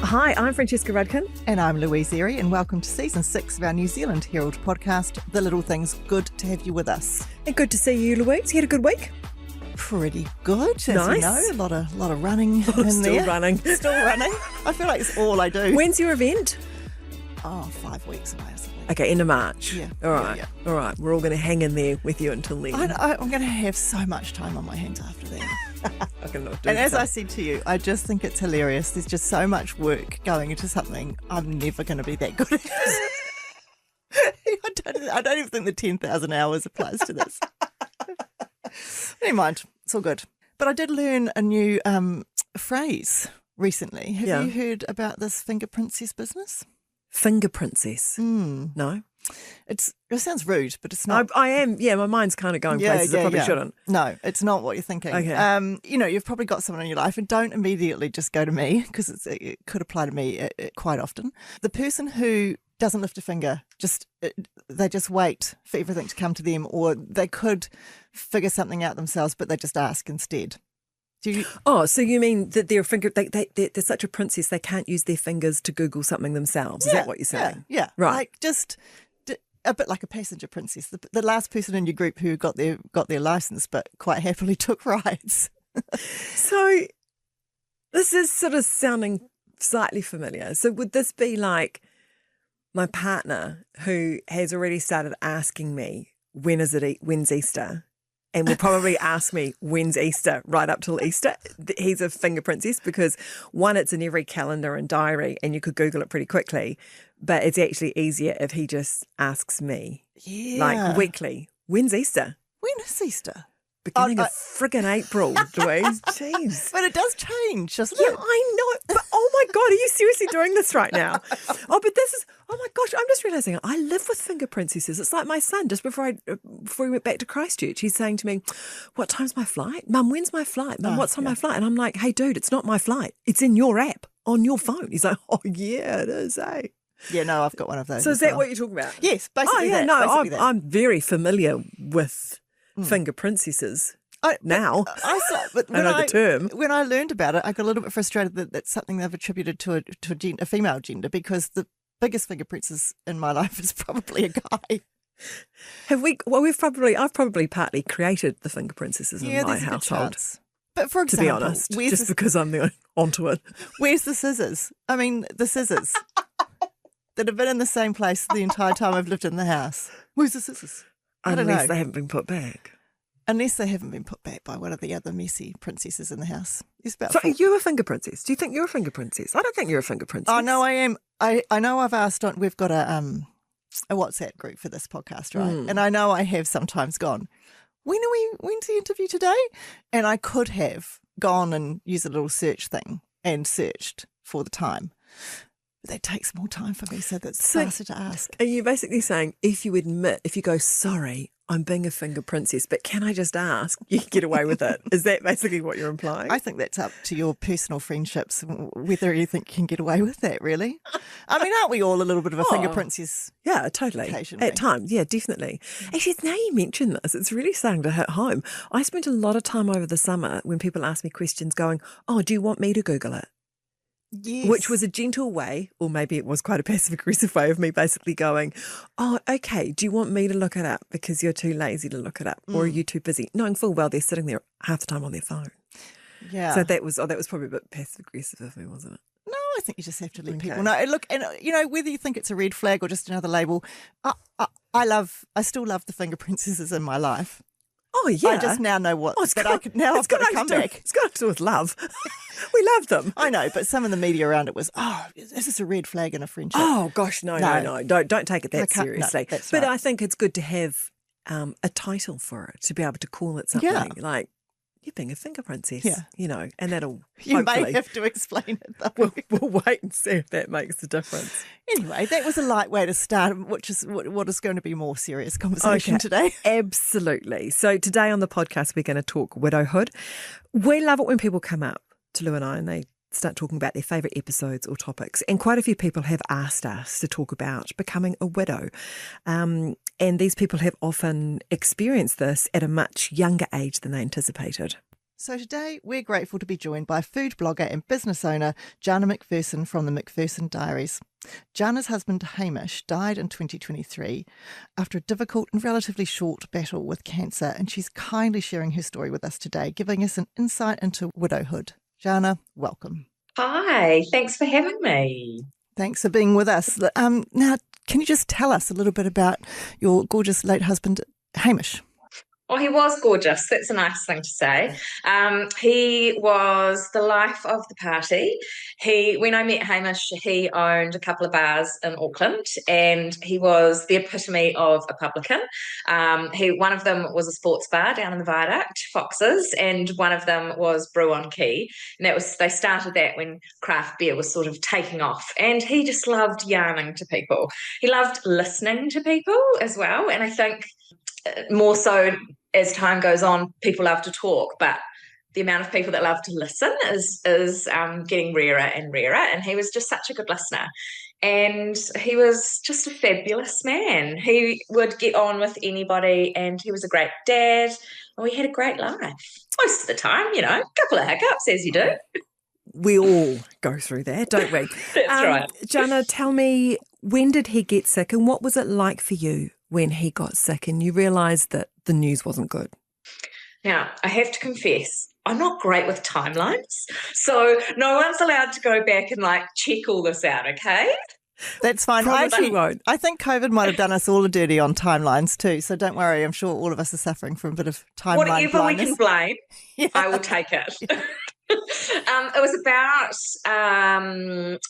Hi, I'm Francesca Rudkin. And I'm Louise, and welcome to Season 6 of our New Zealand Herald podcast, The Little Things. Good to have you with us. And good to see you, Louise. You had a good week? Pretty good, as Nice. you know. A lot of running in Still there. running. Still running. I feel like it's all I do. When's your event? 5 weeks away or something. Okay, end of March. Yeah. All right. Yeah. All right. We're all going to hang in there with you until then. I'm going to have so much time on my hands after that. I cannot do And as so. I said to you, I just think it's hilarious. There's just so much work going into something I'm never going to be that good at. I don't even think the 10,000 hours applies to this. Never mind, it's all good. But I did learn a new phrase recently. Have you heard about this finger princess business? Finger princess. No? It sounds rude, but it's not. I am. Yeah, my mind's kind of going places it probably shouldn't. No, it's not what you're thinking. Okay. You've probably got someone in your life, and don't immediately just go to me, because it could apply to me quite often. The person who doesn't lift a finger, they just wait for everything to come to them, or they could figure something out themselves, but they just ask instead. So you mean that they're they're such a princess they can't use their fingers to Google something themselves? Is that what you're saying? Yeah. Right. Like just a bit like a passenger princess. The last person in your group who got their license, but quite happily took rides. So this is sort of sounding slightly familiar. So would this be like my partner who has already started asking me when's Easter? And will probably ask me when's Easter right up till Easter. He's a finger princess because, one, it's in every calendar and diary and you could Google it pretty quickly, but it's actually easier if he just asks me, like weekly, when's Easter? When is Easter? Beginning of friggin' April, Louise. Jeez. But it does change, doesn't Yeah, it? I know. But oh my God, are you seriously doing this right now? Oh my gosh, I'm just realising I live with finger princesses. It's like my son, just before we went back to Christchurch, he's saying to me, what time's my flight? Mum, when's my flight? Mum, what's on my flight? And I'm like, hey, dude, it's not my flight. It's in your app on your phone. He's like, oh, yeah, it is, eh? Yeah, no, I've got one of those. So is that what you're talking about? Yes, basically that. No, I'm very familiar with finger princesses. Now, but I know the term. When I learned about it, I got a little bit frustrated that that's something they've attributed to a female gender, because the biggest finger princess in my life is probably a guy. I've probably partly created the finger princesses in my household. But for example, to be honest, just because I'm onto it. Where's the scissors? I mean, the scissors that have been in the same place the entire time I've lived in the house. Where's the scissors? I don't know. Unless they haven't been put back. Unless they haven't been put back by one of the other messy princesses in the house. So are you a finger princess? Do you think you're a finger princess? I don't think you're a finger princess. Oh, no, I am. I know I've asked we've got a WhatsApp group for this podcast, right? And I know I have sometimes gone, when's the interview today? And I could have gone and used a little search thing and searched for the time. But that takes more time for me, so that's faster to ask. Are you basically saying if you go, sorry, I'm being a finger princess, but can I just ask, you can get away with it? Is that basically what you're implying? I think that's up to your personal friendships, whether you think you can get away with that, really. I mean, aren't we all a little bit of a finger princess? Yeah, totally. Occasionally. At times, yeah, definitely. Actually, now you mention this, it's really starting to hit home. I spent a lot of time over the summer when people ask me questions going, oh, do you want me to Google it? Yes. Which was a gentle way, or maybe it was quite a passive-aggressive way of me basically going, oh, okay, do you want me to look it up because you're too lazy to look it up, or are you too busy? Knowing full well they're sitting there half the time on their phone. Yeah. So that was probably a bit passive-aggressive of me, wasn't it? No, I think you just have to let people know. Look, and whether you think it's a red flag or just another label, I still love the finger princesses in my life. Oh, yeah. I just now know what. I've got to come back. It's got to do with love. We love them. I know, but some of the media around it was, is this a red flag in a friendship? Oh, gosh, no. Don't take it that seriously. No, that's but right. I think it's good to have a title for it, to be able to call it something like, you're being a finger princess, and that'll You may have to explain it, though. We'll wait and see if that makes a difference. Anyway, that was a light way to start, which is what is going to be more serious conversation today. Absolutely. So today on the podcast, we're going to talk widowhood. We love it when people come up to Lou and I and they start talking about their favourite episodes or topics. And quite a few people have asked us to talk about becoming a widow. And these people have often experienced this at a much younger age than they anticipated. So today we're grateful to be joined by food blogger and business owner Jana McPherson from the McPherson Diaries. Jana's husband Hamish died in 2023 after a difficult and relatively short battle with cancer, and she's kindly sharing her story with us today, giving us an insight into widowhood. Jana, welcome. Hi, thanks for having me. Thanks for being with us. Now, can you just tell us a little bit about your gorgeous late husband, Hamish? Oh, he was gorgeous. That's a nice thing to say. He was the life of the party. When I met Hamish, he owned a couple of bars in Auckland, and he was the epitome of a publican. One of them was a sports bar down in the Viaduct, Fox's, and one of them was Brew on Quay. And they started that when craft beer was sort of taking off. And he just loved yarning to people. He loved listening to people as well. And I think more so as time goes on, people love to talk, but the amount of people that love to listen is getting rarer and rarer. And he was just such a good listener. And he was just a fabulous man. He would get on with anybody, and he was a great dad. And we had a great life most of the time, a couple of hiccups, as you do. We all go through that, don't we? That's right. Jana, tell me, when did he get sick, and what was it like for you when he got sick and you realised that the news wasn't good? Now, I have to confess, I'm not great with timelines. So no one's allowed to go back and check all this out, okay? That's fine. I think COVID might have done us all a dirty on timelines too. So don't worry. I'm sure all of us are suffering from a bit of timeline Whatever blindness. We can blame, Yeah. I will take it. Yeah. It was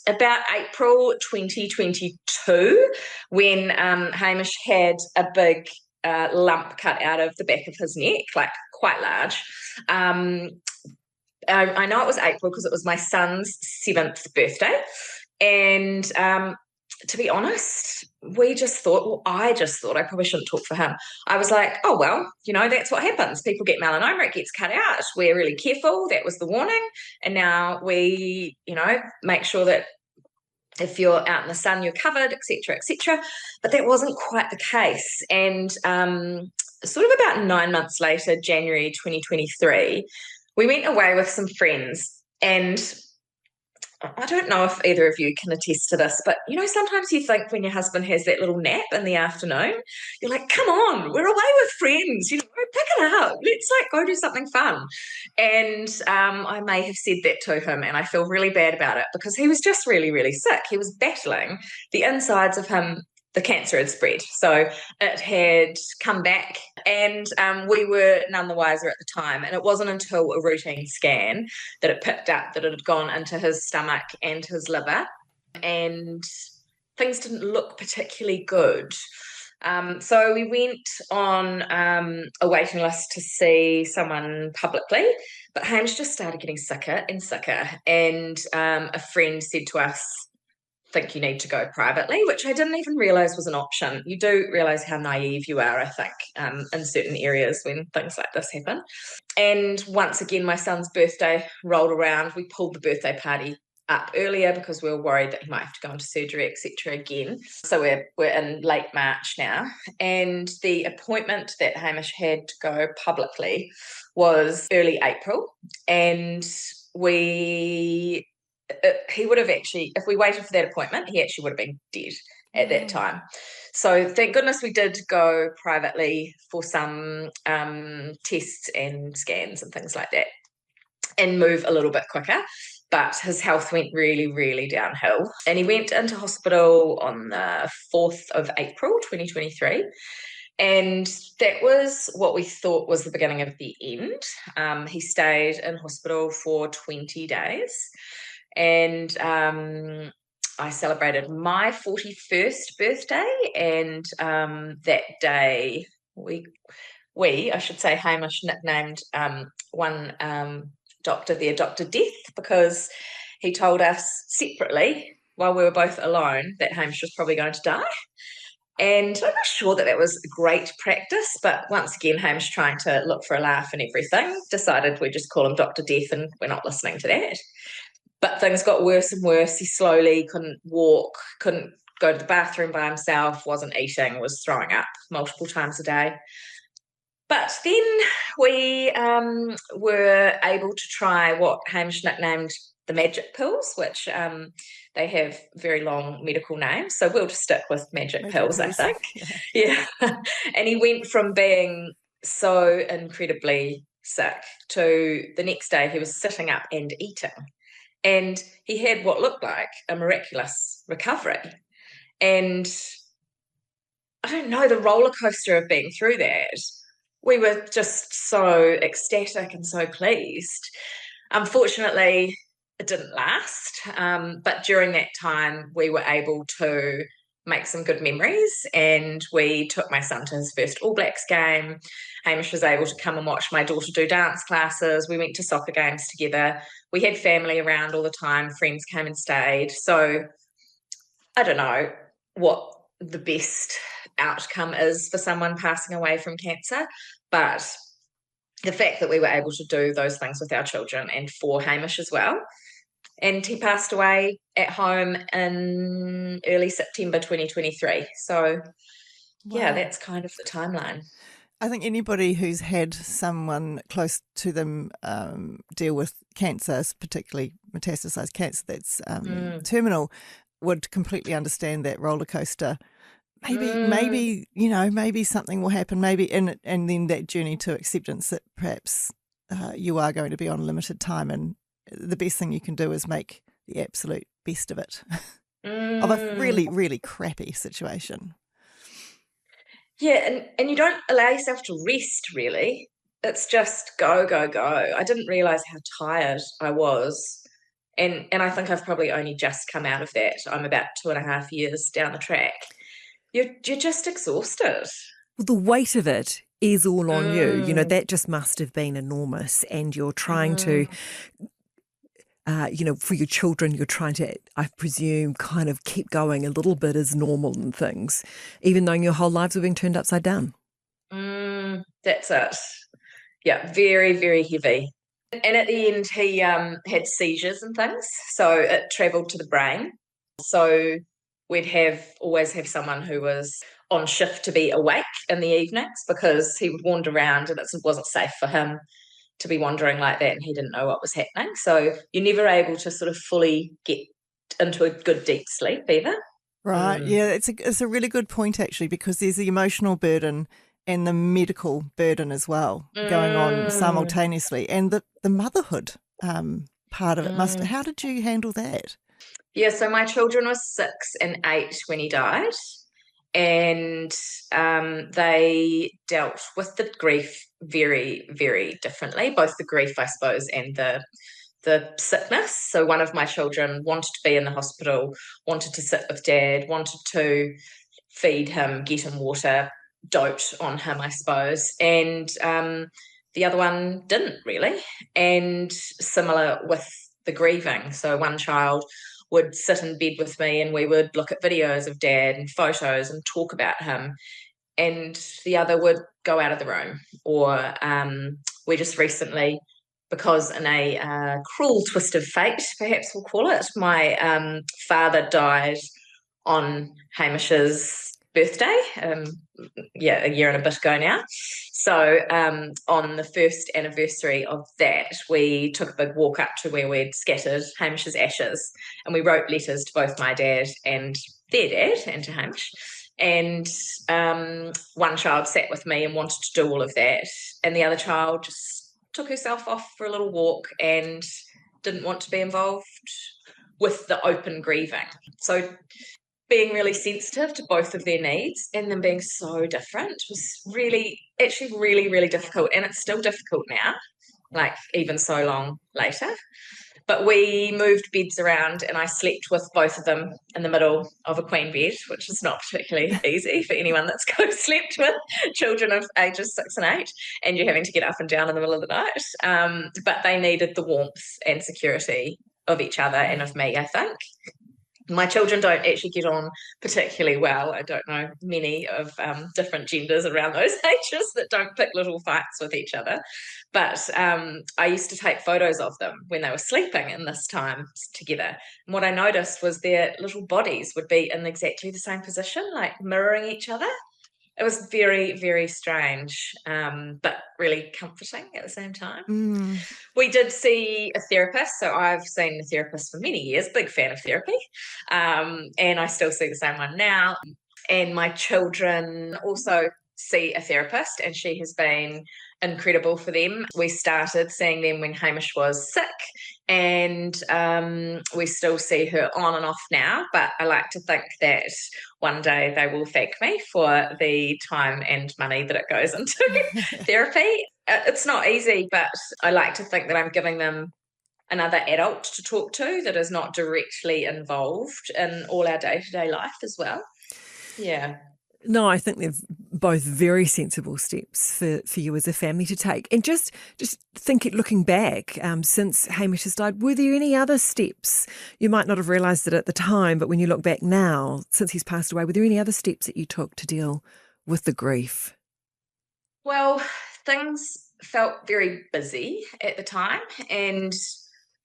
about April 2022 when Hamish had a big lump cut out of the back of his neck, quite large. I know it was April because it was my son's 7th birthday. And to be honest, I just thought, I probably shouldn't talk for him. I was like, oh, well, that's what happens. People get melanoma, it gets cut out. We're really careful. That was the warning. And now we, make sure that if you're out in the sun, you're covered, et cetera, et cetera. But that wasn't quite the case. And sort of about 9 months later, January 2023, we went away with some friends. And I don't know if either of you can attest to this, but sometimes you think when your husband has that little nap in the afternoon, you're like, come on, we're away with friends, pick it up. Let's go do something fun. And I may have said that to him, and I feel really bad about it because he was just really, really sick. He was battling the insides of him. The cancer had spread. So it had come back, and we were none the wiser at the time. And it wasn't until a routine scan that it picked up that it had gone into his stomach and his liver, and things didn't look particularly good. So we went on a waiting list to see someone publicly, but Hamish just started getting sicker and sicker. And a friend said to us, think you need to go privately, which I didn't even realise was an option. You do realise how naive you are, I think, in certain areas when things like this happen. And once again, my son's birthday rolled around. We pulled the birthday party up earlier because we were worried that he might have to go into surgery, etc. again. So we're in late March now. And the appointment that Hamish had to go publicly was early April. And he would have actually, if we waited for that appointment, he actually would have been dead at that time. So thank goodness we did go privately for some tests and scans and things like that and move a little bit quicker. But his health went really, really downhill. And he went into hospital on the 4th of April, 2023. And that was what we thought was the beginning of the end. He stayed in hospital for 20 days. And I celebrated my 41st birthday, and that day I should say, Hamish nicknamed one doctor there Dr. Death, because he told us separately while we were both alone that Hamish was probably going to die. And I'm not sure that was great practice, but once again, Hamish, trying to look for a laugh and everything, decided we'd just call him Dr. Death, and we're not listening to that. But things got worse and worse. He slowly couldn't walk, couldn't go to the bathroom by himself, wasn't eating, was throwing up multiple times a day. But then we were able to try what Hamish nicknamed the magic pills, which they have very long medical names. So we'll just stick with magic pills, I think. Yeah. And he went from being so incredibly sick to the next day he was sitting up and eating. And he had what looked like a miraculous recovery. And I don't know, the roller coaster of being through that, we were just so ecstatic and so pleased. Unfortunately, it didn't last. But during that time, we were able to make some good memories, and we took my son to his first All Blacks game. Hamish was able to come and watch my daughter do dance classes. We went to soccer games together. We had family around all the time. Friends came and stayed. So I don't know what the best outcome is for someone passing away from cancer, but the fact that we were able to do those things with our children and for Hamish as well. And he passed away at home in early September 2023. So, yeah, that's kind of the timeline. I think anybody who's had someone close to them deal with cancer, particularly metastasized cancer that's terminal, would completely understand that roller coaster. Maybe maybe something will happen. Maybe and then that journey to acceptance that perhaps you are going to be on limited time, and the best thing you can do is make the absolute best of it of a really, really crappy situation. Yeah, and you don't allow yourself to rest, really. It's just go, go, go. I didn't realise how tired I was. And I think I've probably only just come out of that. I'm about 2.5 years down the track. You're just exhausted. Well, the weight of it is all on you. You know, that just must have been enormous. And you're trying to, for your children, you're trying to, I presume, kind of keep going a little bit as normal and things, even though your whole lives are being turned upside down. That's it. Yeah, very, very heavy. And at the end, he had seizures and things. So it travelled to the brain. So we'd always have someone who was on shift to be awake in the evenings, because he would wander around and it wasn't safe for him to be wandering like that, and he didn't know what was happening. So you're never able to sort of fully get into a good deep sleep either. Right. Yeah, it's a really good point actually, because there's the emotional burden and the medical burden as well going on simultaneously, and the motherhood part of it how did you handle that? Yeah, so my children were 6 and 8 when he died, and they dealt with the grief very, very differently, both the grief, I suppose, and the sickness. So one of my children wanted to be in the hospital, wanted to sit with Dad, wanted to feed him, get him water, dote on him, I suppose, and the other one didn't really. And similar with the grieving. So one child would sit in bed with me and we would look at videos of Dad and photos and talk about him, and the other would go out of the room. Or we just recently, because in a cruel twist of fate, perhaps we'll call it, my father died on Hamish's birthday, a year and a bit ago now. So on the first anniversary of that, we took a big walk up to where we'd scattered Hamish's ashes, and we wrote letters to both my dad and their dad and to Hamish. And one child sat with me and wanted to do all of that, and the other child just took herself off for a little walk and didn't want to be involved with the open grieving. So being really sensitive to both of their needs and them being so different was really difficult. And it's still difficult now, like even so long later. But we moved beds around and I slept with both of them in the middle of a queen bed, which is not particularly easy for anyone that's co-slept with children of ages 6 and 8, and you're having to get up and down in the middle of the night. But they needed the warmth and security of each other and of me, I think. My children don't actually get on particularly well. I don't know many of different genders around those ages that don't pick little fights with each other. But I used to take photos of them when they were sleeping in this time together. And what I noticed was their little bodies would be in exactly the same position, like mirroring each other. It was very, very strange, but really comforting at the same time. We did see a therapist. So I've seen a therapist for many years, big fan of therapy. And I still see the same one now. And my children also see a therapist, and she has been incredible for them. We started seeing them when Hamish was sick, and we still see her on and off now, but I like to think that one day they will thank me for the time and money that it goes into therapy. It's not easy, but I like to think that I'm giving them another adult to talk to that is not directly involved in all our day-to-day life as well. Yeah. No, I think they're both very sensible steps for you as a family to take. And just looking back, since Hamish has died, were there any other steps? You might not have realised it at the time, but when you look back now, since he's passed away, were there any other steps that you took to deal with the grief? Well, things felt very busy at the time, and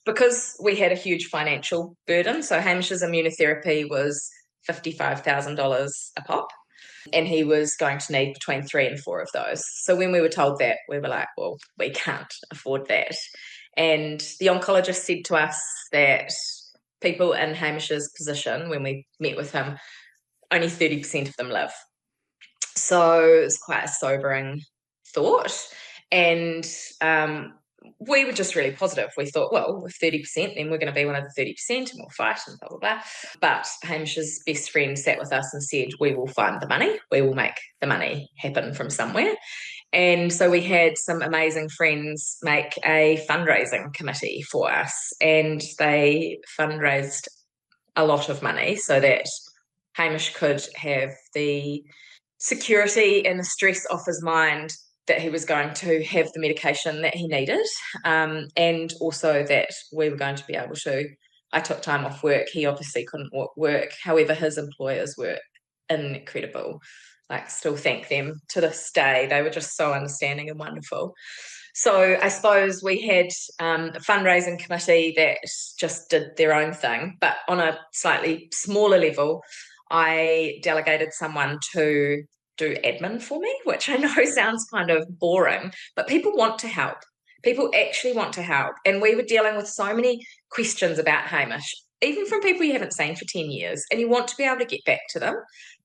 because we had a huge financial burden, so Hamish's immunotherapy was $55,000 a pop, and he was going to need between 3 and 4 of those. So when we were told that, we were like, well, we can't afford that. And the oncologist said to us that people in Hamish's position, when we met with him, only 30% of them live. So it was quite a sobering thought. And we were just really positive. We thought, well, with 30%, then we're going to be one of the 30% and we'll fight and blah, blah, blah. But Hamish's best friend sat with us and said, we will find the money. We will make the money happen from somewhere. And so we had some amazing friends make a fundraising committee for us, and they fundraised a lot of money so that Hamish could have the security and the stress off his mind that he was going to have the medication that he needed, and also that we were going to be able to. I took time off work. He obviously couldn't work. However, his employers were incredible. Like, still thank them to this day. They were just so understanding and wonderful. So I suppose we had a fundraising committee that just did their own thing, but on a slightly smaller level, I delegated someone to do admin for me, which I know sounds kind of boring, but people want to help. People actually want to help. And we were dealing with so many questions about Hamish, even from people you haven't seen for 10 years, and you want to be able to get back to them,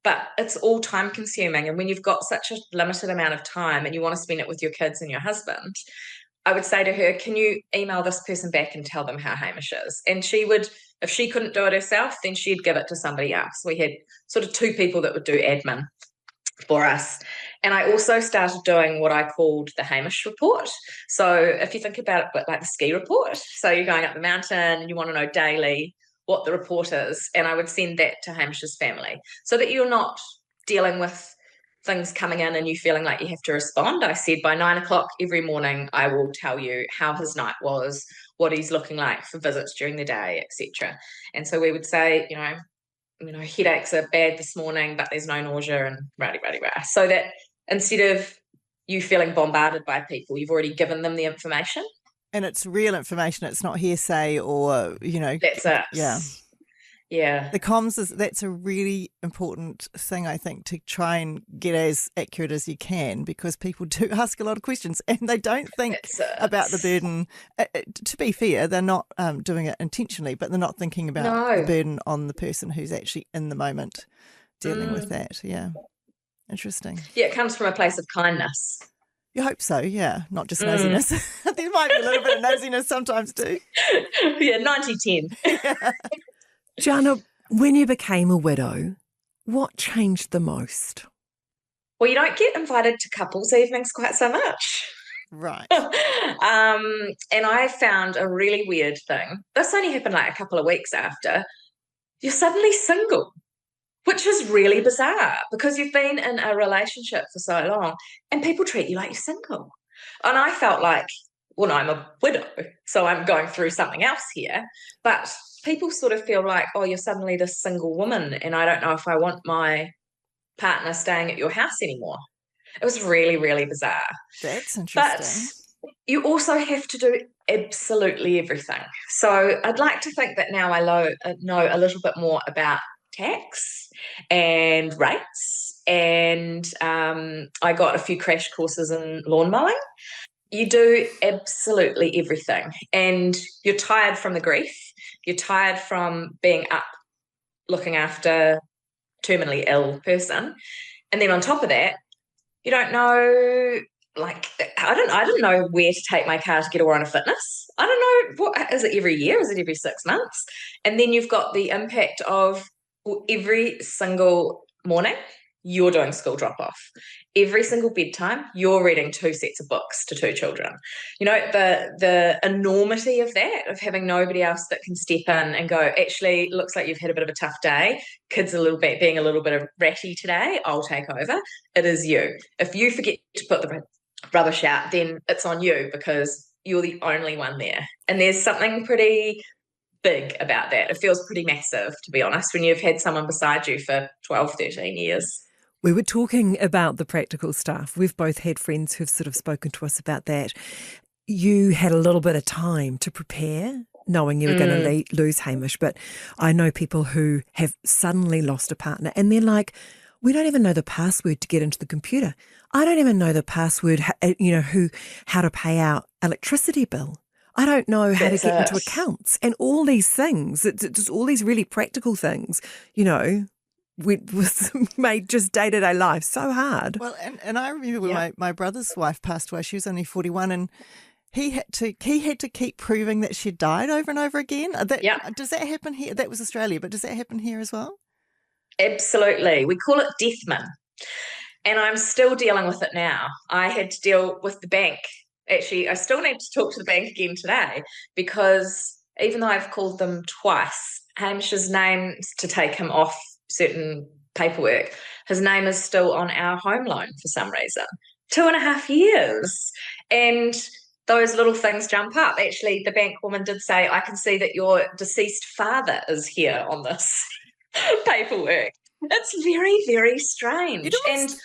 but it's all time consuming. And when you've got such a limited amount of time and you want to spend it with your kids and your husband, I would say to her, can you email this person back and tell them how Hamish is? And she would, if she couldn't do it herself, then she'd give it to somebody else. We had sort of 2 people that would do admin for us. And I also started doing what I called the Hamish report. So if you think about it, but like the ski report, so you're going up the mountain and you want to know daily what the report is, and I would send that to Hamish's family so that you're not dealing with things coming in and you feeling like you have to respond. I said by 9 o'clock every morning, I will tell you how his night was, what he's looking like for visits during the day, etc. And so we would say, headaches are bad this morning, but there's no nausea and rah. So that instead of you feeling bombarded by people, you've already given them the information. And it's real information. It's not hearsay or, That's it. Yeah. Yeah. The comms that's a really important thing, I think, to try and get as accurate as you can, because people do ask a lot of questions and they don't think about the burden. To be fair, they're not doing it intentionally, but they're not thinking about the burden on the person who's actually in the moment dealing with that. Yeah. Interesting. Yeah, it comes from a place of kindness. You hope so, yeah. Not just nosiness. There might be a little bit of nosiness sometimes too. Yeah, 90-10. Yeah. Jana, when you became a widow, what changed the most? Well, you don't get invited to couples evenings quite so much. Right. And I found a really weird thing. This only happened like a couple of weeks after. You're suddenly single, which is really bizarre because you've been in a relationship for so long and people treat you like you're single. And I felt like, well, I'm a widow, so I'm going through something else here. But people sort of feel like, oh, you're suddenly this single woman and I don't know if I want my partner staying at your house anymore. It was really, really bizarre. That's interesting. But you also have to do absolutely everything. So I'd like to think that now I know a little bit more about tax and rates and I got a few crash courses in lawn mowing. You do absolutely everything, and you're tired from the grief. You're tired from being up looking after a terminally ill person, and then on top of that, you don't know. Like I didn't know where to take my car to get her on a fitness. I don't know, what is it, every year? Is it every 6 months? And then you've got the impact of every single morning you're doing school drop off. Every single bedtime, you're reading 2 sets of books to 2 children. You know, the enormity of that, of having nobody else that can step in and go, actually, looks like you've had a bit of a tough day. Kids being a little bit of ratty today, I'll take over. It is you. If you forget to put the rubbish out, then it's on you because you're the only one there. And there's something pretty big about that. It feels pretty massive, to be honest, when you've had someone beside you for 12, 13 years. We were talking about the practical stuff. We've both had friends who've sort of spoken to us about that. You had a little bit of time to prepare, knowing you were going to lose Hamish, but I know people who have suddenly lost a partner and they're like, we don't even know the password to get into the computer. I don't even know the password, how to pay our electricity bill. I don't know how to get into accounts and all these things. It's just all these really practical things, was made just day-to-day life so hard. Well, and I remember when my brother's wife passed away, she was only 41, and he had to keep proving that she'd died over and over again. Does that happen here? That was Australia, but does that happen here as well? Absolutely. We call it deathman. And I'm still dealing with it now. I had to deal with the bank. Actually, I still need to talk to the bank again today because even though I've called them twice, Hamish's name, to take him off certain paperwork, his name is still on our home loan for some reason. 2.5 years. And those little things jump up. Actually, the bank woman did say, I can see that your deceased father is here on this paperwork. It's very, very strange.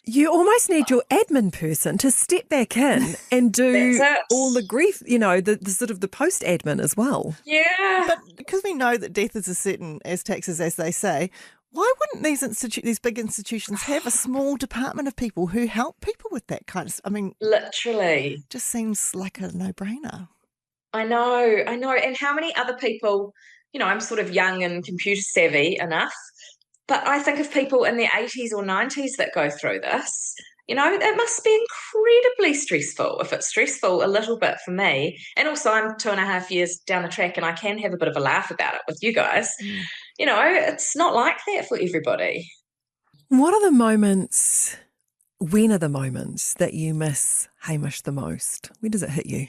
You almost need your admin person to step back in and do all the grief, the sort of the post admin as well. Yeah. But because we know that death is as certain as taxes, as they say, why wouldn't these big institutions have a small department of people who help people with that kind of? I mean, literally, just seems like a no-brainer. I know. And how many other people? I'm sort of young and computer savvy enough. But I think of people in their 80s or 90s that go through this, it must be incredibly stressful. If it's stressful a little bit for me, and also I'm 2.5 years down the track and I can have a bit of a laugh about it with you guys, it's not like that for everybody. When are the moments that you miss Hamish the most? When does it hit you?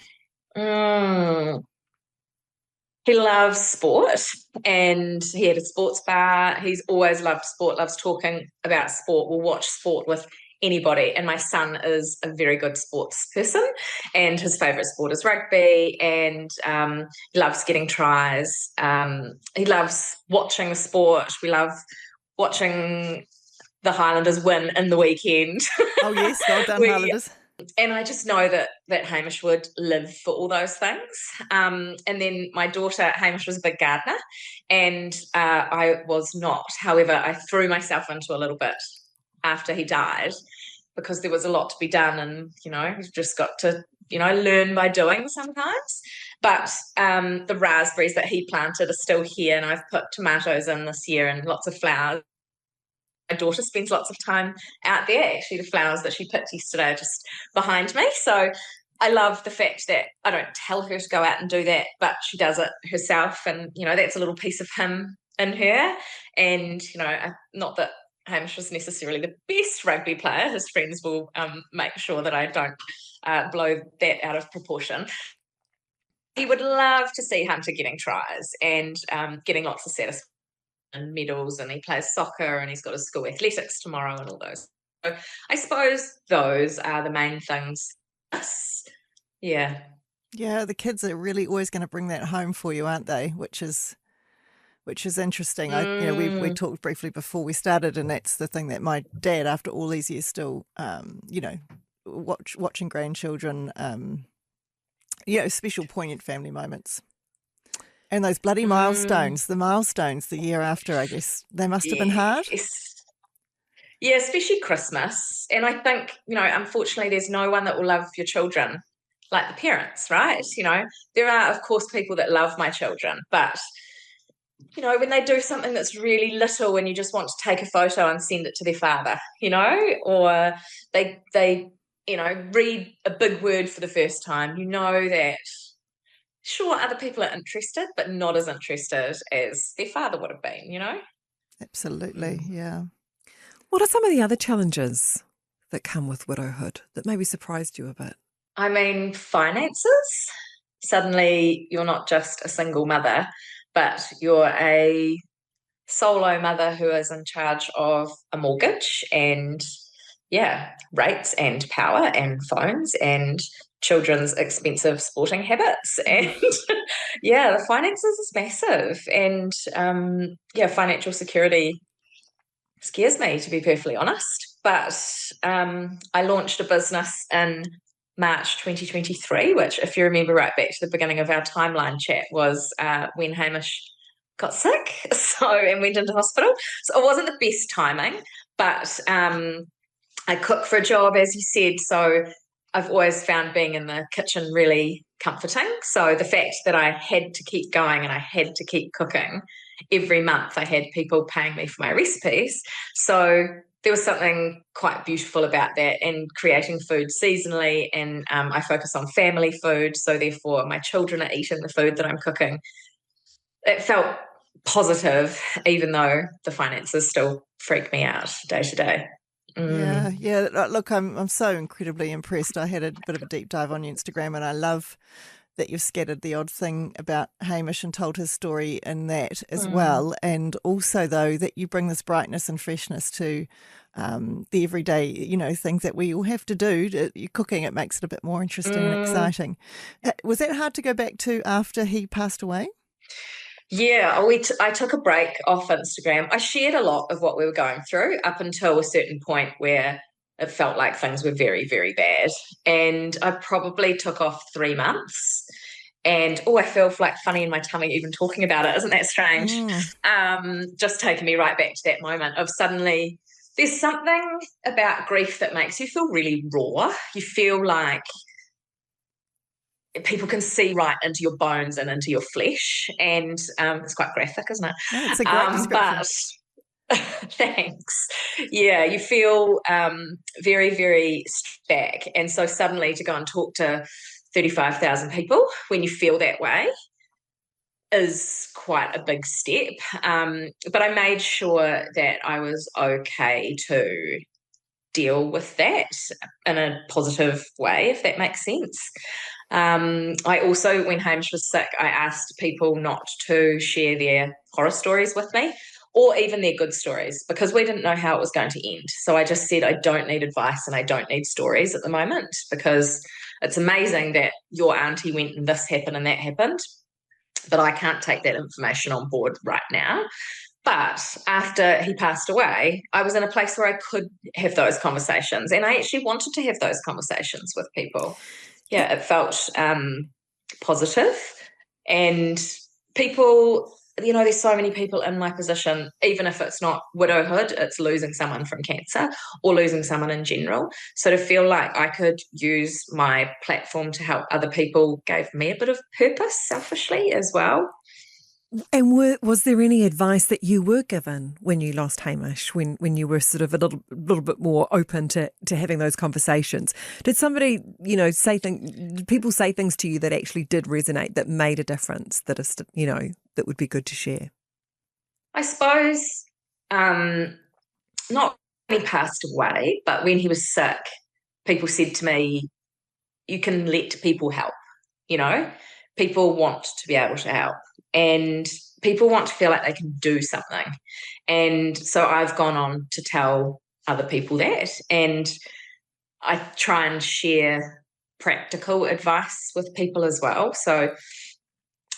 He loves sport and he had a sports bar. He's always loved sport, loves talking about sport, will watch sport with anybody. And my son is a very good sports person and his favourite sport is rugby and he loves getting tries. He loves watching the sport. We love watching the Highlanders win in the weekend. Oh, yes, well done, Highlanders. And I just know that Hamish would live for all those things. And then my daughter, Hamish was a big gardener and I was not. However, I threw myself into a little bit after he died because there was a lot to be done and, you've just got to, learn by doing sometimes. But the raspberries that he planted are still here and I've put tomatoes in this year and lots of flowers. My daughter spends lots of time out there. Actually, the flowers that she picked yesterday are just behind me. So I love the fact that I don't tell her to go out and do that, but she does it herself. And, that's a little piece of him in her. And, not that Hamish was necessarily the best rugby player. His friends will make sure that I don't blow that out of proportion. He would love to see Hunter getting tries and getting lots of satisfaction and medals, and he plays soccer and he's got his school athletics tomorrow and all those. So I suppose those are the main things. Yeah. Yeah, the kids are really always going to bring that home for you, aren't they? Which is interesting. We talked briefly before we started, and that's the thing that my dad, after all these years, still, watching grandchildren, special poignant family moments. And those bloody milestones, the year after, I guess, they must have been hard. Yeah, especially Christmas. And I think, unfortunately, there's no one that will love your children like the parents, right? There are, of course, people that love my children, but when they do something that's really little and you just want to take a photo and send it to their father, or they read a big word for the first time, that sure, other people are interested, but not as interested as their father would have been, Absolutely, yeah. What are some of the other challenges that come with widowhood that maybe surprised you a bit? I mean, finances. Suddenly, you're not just a single mother, but you're a solo mother who is in charge of a mortgage and, rates and power and phones and children's expensive sporting habits. And the finances is massive. And financial security scares me, to be perfectly honest. But I launched a business in March 2023, which, if you remember right back to the beginning of our timeline chat, was when Hamish got sick and went into hospital. So it wasn't the best timing, but I cook for a job, as you said. So I've always found being in the kitchen really comforting. So the fact that I had to keep going and I had to keep cooking every month, I had people paying me for my recipes. So there was something quite beautiful about that, and creating food seasonally. And I focus on family food. So therefore, my children are eating the food that I'm cooking. It felt positive, even though the finances still freak me out day to day. Yeah. Look, I'm so incredibly impressed. I had a bit of a deep dive on your Instagram, and I love that you've scattered the odd thing about Hamish and told his story in that as well. And also, though, that you bring this brightness and freshness to the everyday, things that we all have to do. You're cooking, it makes it a bit more interesting and exciting. Was that hard to go back to after he passed away? Yeah, I took a break off Instagram. I shared a lot of what we were going through up until a certain point where it felt like things were very, very bad. And I probably took off 3 months. And I feel like funny in my tummy even talking about it. Isn't that strange? Just taking me right back to that moment of suddenly there's something about grief that makes you feel really raw. You feel like people can see right into your bones and into your flesh, and it's quite graphic, isn't it? No, it's a great description. But thanks. Yeah, you feel very, very stripped back, and so suddenly to go and talk to 35,000 people when you feel that way is quite a big step. But I made sure that I was okay to deal with that in a positive way, if that makes sense. I also, when Hamish was sick, I asked people not to share their horror stories with me or even their good stories, because we didn't know how it was going to end. So I just said, I don't need advice and I don't need stories at the moment, because it's amazing that your auntie went and this happened and that happened, but I can't take that information on board right now. But after he passed away, I was in a place where I could have those conversations, and I actually wanted to have those conversations with people. Yeah, it felt positive. And people, there's so many people in my position, even if it's not widowhood, it's losing someone from cancer or losing someone in general. So to feel like I could use my platform to help other people gave me a bit of purpose selfishly as well. And was there any advice that you were given when you lost Hamish, when you were sort of a little bit more open to having those conversations? Did somebody, did people say things to you that actually did resonate, that made a difference, that that would be good to share? I suppose not when he passed away, but when he was sick, people said to me, you can let people help, people want to be able to help. And people want to feel like they can do something. And so I've gone on to tell other people that. And I try and share practical advice with people as well. So,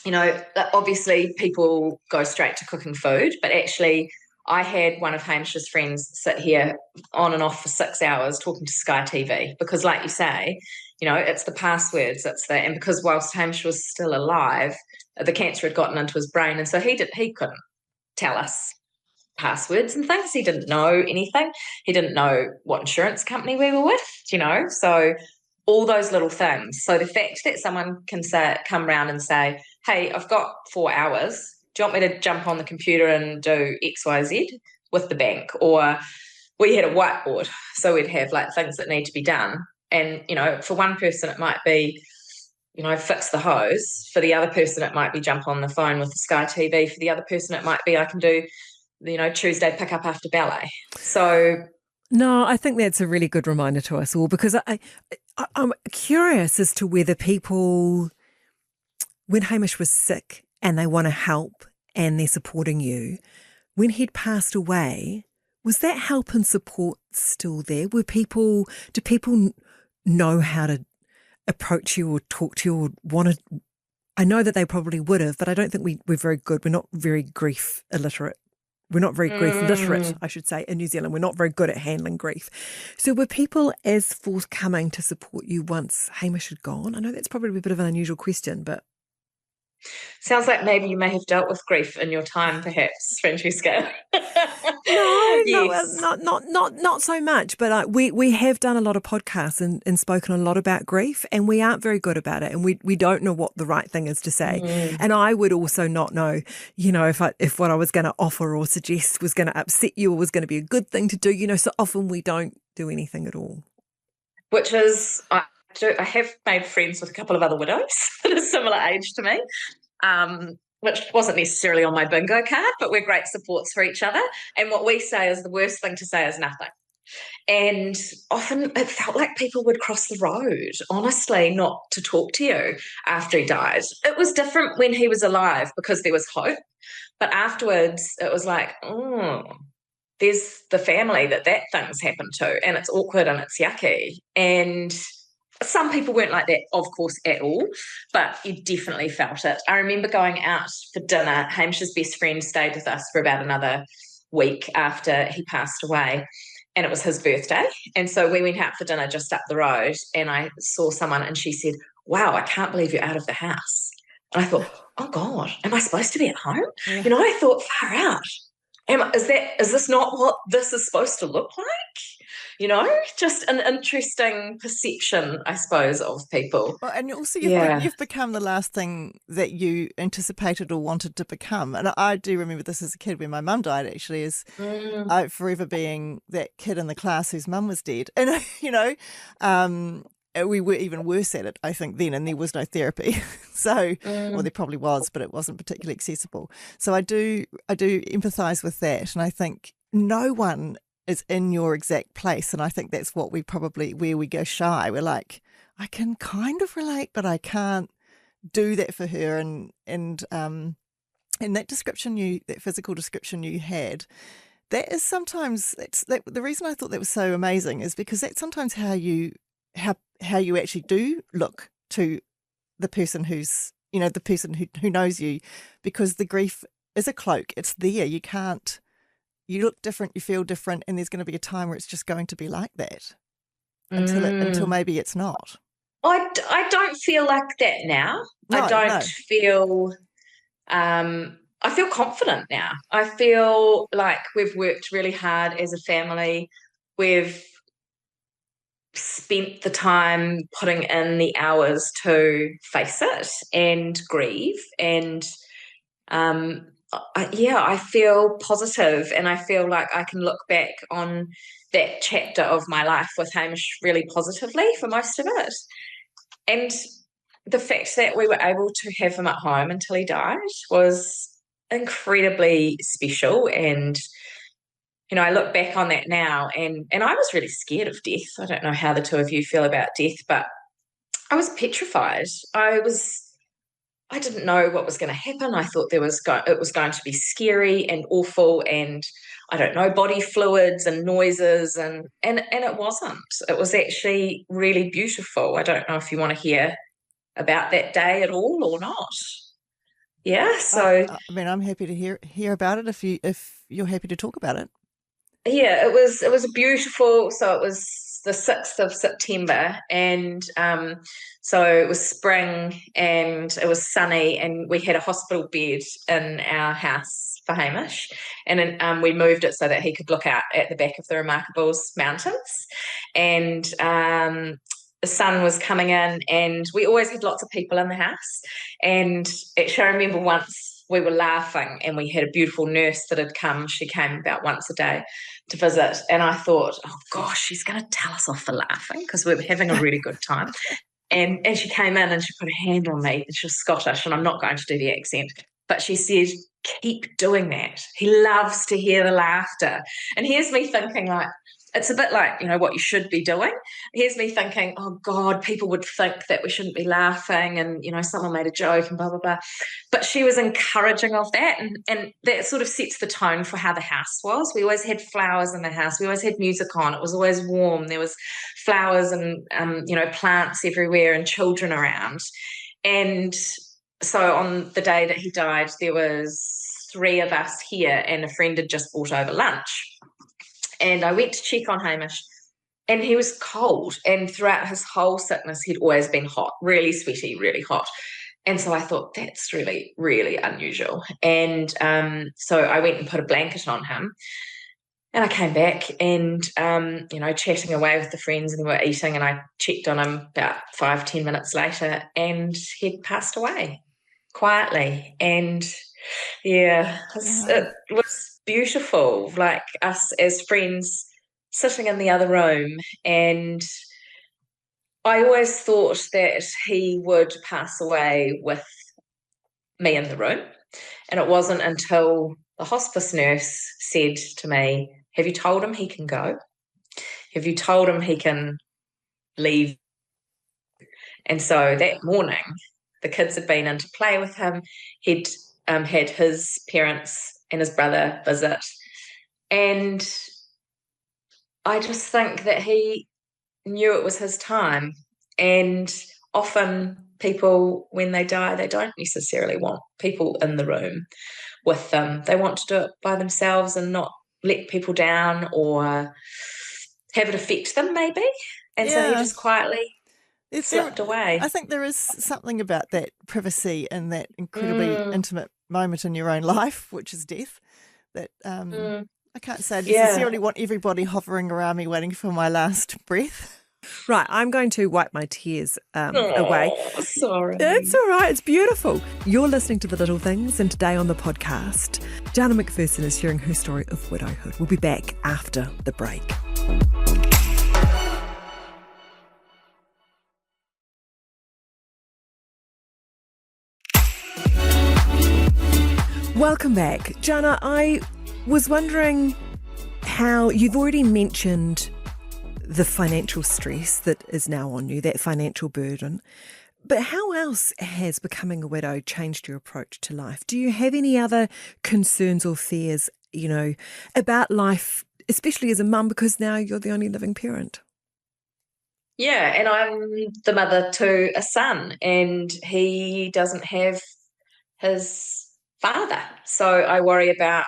obviously people go straight to cooking food, but actually I had one of Hamish's friends sit here on and off for 6 hours talking to Sky TV, because like you say, it's the passwords, and because whilst Hamish was still alive, the cancer had gotten into his brain, and so he couldn't tell us passwords and things. He didn't know anything. He didn't know what insurance company we were with, so all those little things. So the fact that someone can come around and say, hey, I've got 4 hours. Do you want me to jump on the computer and do X, Y, Z with the bank? Or we had a whiteboard, so we'd have like things that need to be done. And, for one person, it might be, fix the hose. For the other person, it might be jump on the phone with the Sky TV. For the other person, it might be I can do, Tuesday pick up after ballet. So no, I think that's a really good reminder to us all, because I'm curious as to whether people, when Hamish was sick and they want to help and they're supporting you, when he'd passed away, was that help and support still there? Do people know how to approach you or talk to you or want to? I know that they probably would have, but I don't think we're very good. We're not very grief illiterate. We're not very grief literate, I should say, in New Zealand. We're not very good at handling grief. So were people as forthcoming to support you once Hamish had gone? I know that's probably a bit of an unusual question, but... Sounds like maybe you may have dealt with grief in your time, perhaps, Francesca. No, Yes. not so much. But we have done a lot of podcasts and spoken a lot about grief, and we aren't very good about it, and we don't know what the right thing is to say. And I would also not know, if what I was going to offer or suggest was going to upset you or was going to be a good thing to do. So often we don't do anything at all. Which is, I have made friends with a couple of other widows that are similar age to me, which wasn't necessarily on my bingo card, but we're great supports for each other. And what we say is the worst thing to say is nothing. And often it felt like people would cross the road, honestly, not to talk to you after he died. It was different when he was alive because there was hope. But afterwards, it was like, there's the family that thing's happened to, and it's awkward and it's yucky. And some people weren't like that, of course, at all, but you definitely felt it. I remember going out for dinner. Hamish's best friend stayed with us for about another week after he passed away, and it was his birthday. And so we went out for dinner just up the road, and I saw someone, and she said, wow, I can't believe you're out of the house. And I thought, oh, God, am I supposed to be at home? Yeah. I thought, far out. Is this not what this is supposed to look like? Just an interesting perception, I suppose, of people. Well, and also you've become the last thing that you anticipated or wanted to become. And I do remember this as a kid when my mum died, actually, as forever being that kid in the class whose mum was dead. And, we were even worse at it, I think, then, and there was no therapy. So, well, there probably was, but it wasn't particularly accessible. So I do empathise with that. And I think no one is in your exact place. And I think that's what where we go shy. We're like, I can kind of relate, but I can't do that for her. And that description that physical description you had, that is sometimes, the reason I thought that was so amazing is because that's sometimes how you actually do look to the person who's, the person who knows you, because the grief is a cloak. It's there. You look different, you feel different, and there's going to be a time where it's just going to be like that until maybe it's not. I don't feel like that now. No, I don't feel I feel confident now. I feel like we've worked really hard as a family. We've spent the time putting in the hours to face it and grieve, and I feel positive, and I feel like I can look back on that chapter of my life with Hamish really positively for most of it. And the fact that we were able to have him at home until he died was incredibly special. And I look back on that now, and I was really scared of death. I don't know how the two of you feel about death, but I was petrified. I didn't know what was going to happen. I thought it was going to be scary and awful, and I don't know, body fluids and noises, and it wasn't. It was actually really beautiful. I don't know if you want to hear about that day at all or not. Yeah, so I mean, I'm happy to hear about it if you're happy to talk about it. Yeah, it was a beautiful. So it was the 6th of September, and so it was spring and it was sunny, and we had a hospital bed in our house, for Hamish, and then, we moved it so that he could look out at the back of the Remarkables mountains. And the sun was coming in, and we always had lots of people in the house. And actually, I remember once we were laughing, and we had a beautiful nurse that had come. She came about once a day to visit, and I thought, oh gosh, she's going to tell us off for laughing because we were having a really good time. And she came in and she put her hand on me, and she was Scottish, and I'm not going to do the accent, but she said, keep doing that. He loves to hear the laughter. And here's me thinking, like, it's a bit like, what you should be doing. Here's me thinking, oh God, people would think that we shouldn't be laughing, and, someone made a joke and blah, blah, blah. But she was encouraging of that. And that sort of sets the tone for how the house was. We always had flowers in the house. We always had music on. It was always warm. There was flowers and, plants everywhere and children around. And so on the day that he died, there was 3 of us here, and a friend had just brought over lunch. And I went to check on Hamish, and he was cold. And throughout his whole sickness, he'd always been hot, really sweaty, really hot. And so I thought, that's really, really unusual. And so I went and put a blanket on him. And I came back and, chatting away with the friends, and we were eating, and I checked on him about 5-10 minutes later, and he'd passed away quietly. And yeah, it was beautiful, like us as friends sitting in the other room. And I always thought that he would pass away with me in the room. And it wasn't until the hospice nurse said to me, have you told him he can go? Have you told him he can leave? And so that morning, the kids had been in to play with him. He'd had his parents and his brother visit. And I just think that he knew it was his time. And often people, when they die, they don't necessarily want people in the room with them. They want to do it by themselves and not let people down or have it affect them, maybe. And so he just quietly slipped away. I think there is something about that privacy and that incredibly intimate moment in your own life, which is death, that I can't say I necessarily want everybody hovering around me waiting for my last breath. Right, I'm going to wipe my tears away. Sorry. It's all right, it's beautiful. You're listening to The Little Things, and today on the podcast, Jana McPherson is sharing her story of widowhood. We'll be back after the break. Welcome back. Jana, I was wondering how you've already mentioned the financial stress that is now on you, that financial burden. But how else has becoming a widow changed your approach to life? Do you have any other concerns or fears, about life, especially as a mum, because now you're the only living parent? Yeah, and I'm the mother to a son, and he doesn't have his father. So I worry about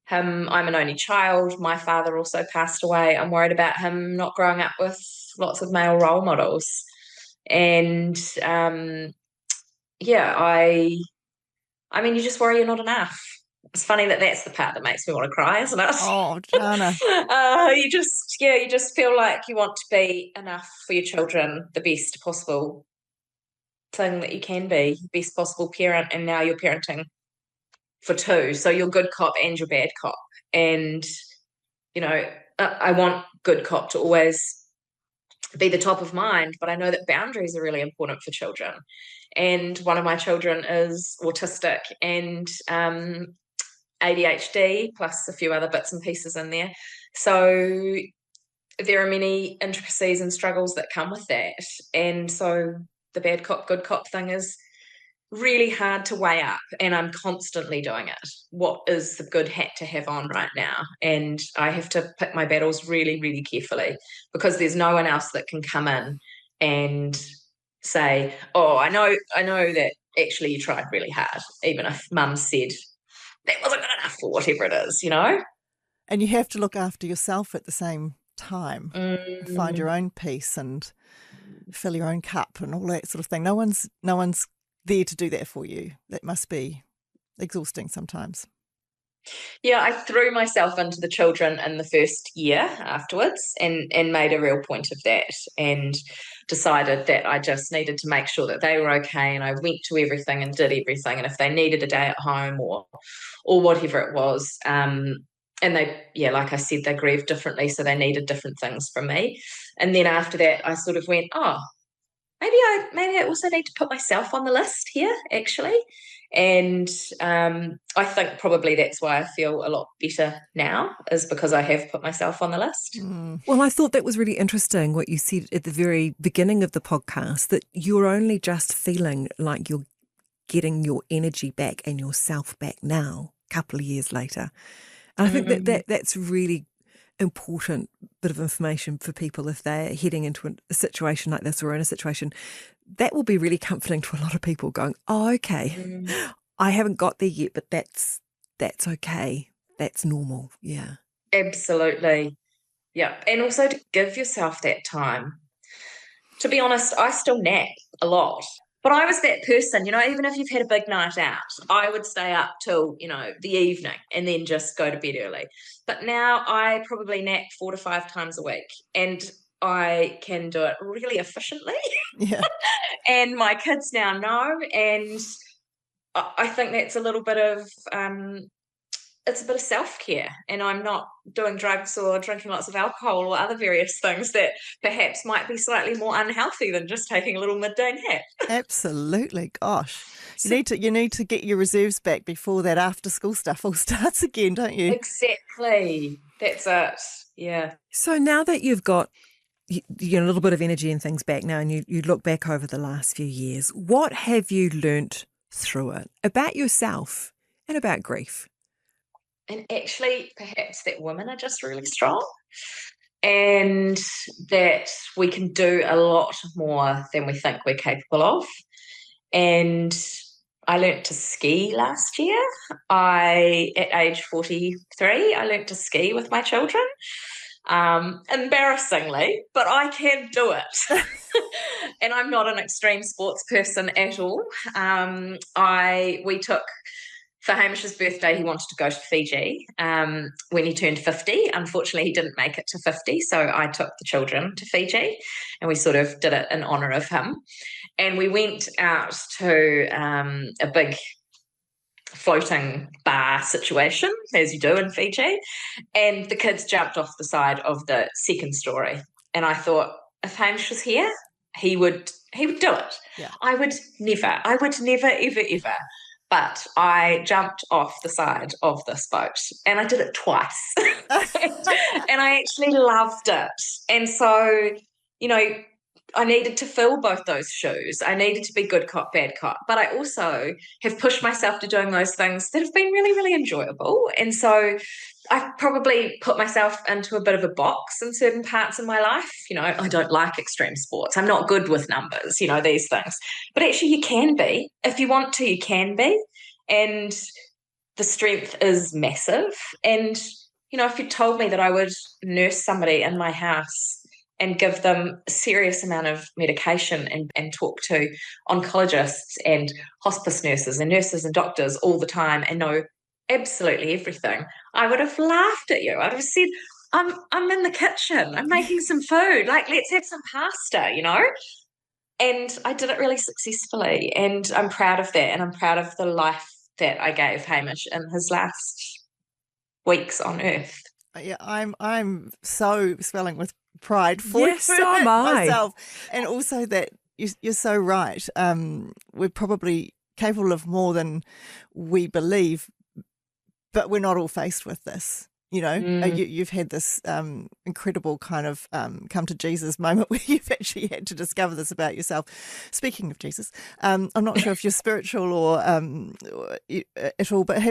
him. I'm an only child. My father also passed away. I'm worried about him not growing up with lots of male role models. And I mean, you just worry you're not enough. It's funny that that's the part that makes me want to cry, isn't it? Oh, Jana. You just feel like you want to be enough for your children, the best possible thing that you can be, best possible parent, and now you're parenting for 2, so you're good cop and you're bad cop. And I want good cop to always be the top of mind, but I know that boundaries are really important for children. And one of my children is autistic and ADHD, plus a few other bits and pieces in there. So there are many intricacies and struggles that come with that. And so the bad cop, good cop thing is really hard to weigh up, and I'm constantly doing it. What is the good hat to have on right now? And I have to pick my battles really, really carefully, because there's no one else that can come in and say, oh, I know that actually you tried really hard, even if mum said that wasn't good enough or whatever it is, And you have to look after yourself at the same time, find your own peace and fill your own cup and all that sort of thing. No one's there to do that for you. That must be exhausting sometimes. Yeah, I threw myself into the children in the first year afterwards and made a real point of that and decided that I just needed to make sure that they were okay, and I went to everything and did everything, and if they needed a day at home or whatever it was, and they, yeah, like I said, they grieved differently, so they needed different things from me. And then after that I sort of went, oh, maybe I also need to put myself on the list here, actually. And I think probably that's why I feel a lot better now, is because I have put myself on the list. Well, I thought that was really interesting what you said at the very beginning of the podcast, that you're only just feeling like you're getting your energy back and yourself back now, a couple of years later. And I think that's really important bit of information for people if they're heading into a situation like this, or in a situation that will be really comforting to a lot of people, going, oh, okay, I haven't got there yet, but that's okay, that's normal. Yeah, Absolutely. Yeah. And also to give yourself that time. To be honest, I still nap a lot. But I was that person, even if you've had a big night out, I would stay up till, the evening and then just go to bed early. But now I probably nap 4 to 5 times a week, and I can do it really efficiently. Yeah. And my kids now know, and I think that's a little bit of it's a bit of self-care, and I'm not doing drugs or drinking lots of alcohol or other various things that perhaps might be slightly more unhealthy than just taking a little midday nap. Absolutely. Gosh. You need to get your reserves back before that after school stuff all starts again, don't you? Exactly. That's it. Yeah. So now that you've got a little bit of energy and things back now, and you look back over the last few years, what have you learnt through it about yourself and about grief? And actually, perhaps that women are just really strong, and that we can do a lot more than we think we're capable of. And I learnt to ski last year. At age 43, I learnt to ski with my children. Embarrassingly, but I can do it. And I'm not an extreme sports person at all. We took, for Hamish's birthday, he wanted to go to Fiji when he turned 50. Unfortunately, he didn't make it to 50, so I took the children to Fiji, and we sort of did it in honour of him. And we went out to a big floating bar situation, as you do in Fiji, and the kids jumped off the side of the second story. And I thought, if Hamish was here, he would do it. Yeah. I would never, ever, ever. But I jumped off the side of this boat, and I did it twice. And I actually loved it. And so, I needed to fill both those shoes. I needed to be good cop, bad cop. But I also have pushed myself to doing those things that have been really, really enjoyable. And so I probably put myself into a bit of a box in certain parts of my life. I don't like extreme sports. I'm not good with numbers, these things. But actually you can be. If you want to, you can be. And the strength is massive. And, if you told me that I would nurse somebody in my house and give them a serious amount of medication and talk to oncologists and hospice nurses and doctors all the time and know absolutely everything, I would have laughed at you. I'd have said, I'm in the kitchen, I'm making some food, let's have some pasta, And I did it really successfully, and I'm proud of that, and I'm proud of the life that I gave Hamish in his last weeks on earth. Yeah, I'm so swelling with pride for Yes, so am I. myself, and also that you're so right. We're probably capable of more than we believe, but we're not all faced with this. You've had this incredible kind of come to Jesus moment where you've actually had to discover this about yourself. Speaking of Jesus, I'm not sure if you're spiritual or at all, but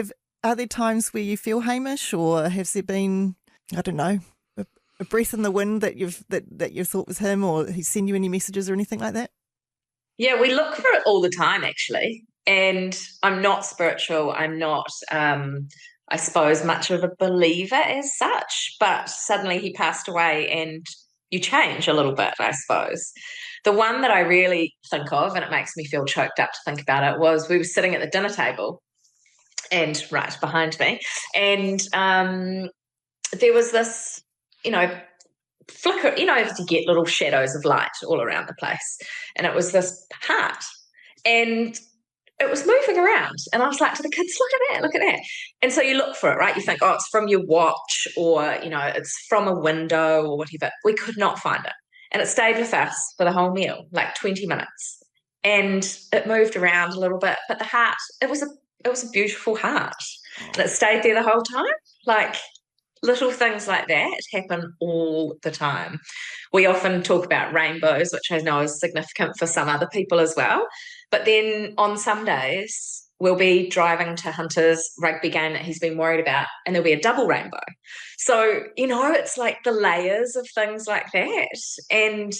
are there times where you feel Hamish, or has there been, I don't know, a breath in the wind that you've thought was him, or he's sent you any messages or anything like that? Yeah, we look for it all the time, actually. And I'm not spiritual. I'm not, I suppose, much of a believer as such. But suddenly he passed away, and you change a little bit, I suppose. The one that I really think of, and it makes me feel choked up to think about it, was we were sitting at the dinner table, and right behind me. And there was this, flicker, if you get little shadows of light all around the place. And it was this heart. And it was moving around. And I was like to the kids, look at that, look at that. And so you look for it, right? You think, oh, it's from your watch, or, it's from a window or whatever. We could not find it. And it stayed with us for the whole meal, like 20 minutes. And it moved around a little bit. But the heart, it was a beautiful heart. And it stayed there the whole time. Like, little things like that happen all the time. We often talk about rainbows, which I know is significant for some other people as well. But then on some days, we'll be driving to Hunter's rugby game that he's been worried about, and there'll be a double rainbow. So, it's like the layers of things like that. And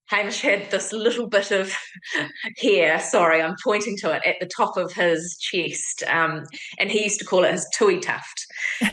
Hamish had this little bit of hair, sorry, I'm pointing to it, at the top of his chest, and he used to call it his tui tuft.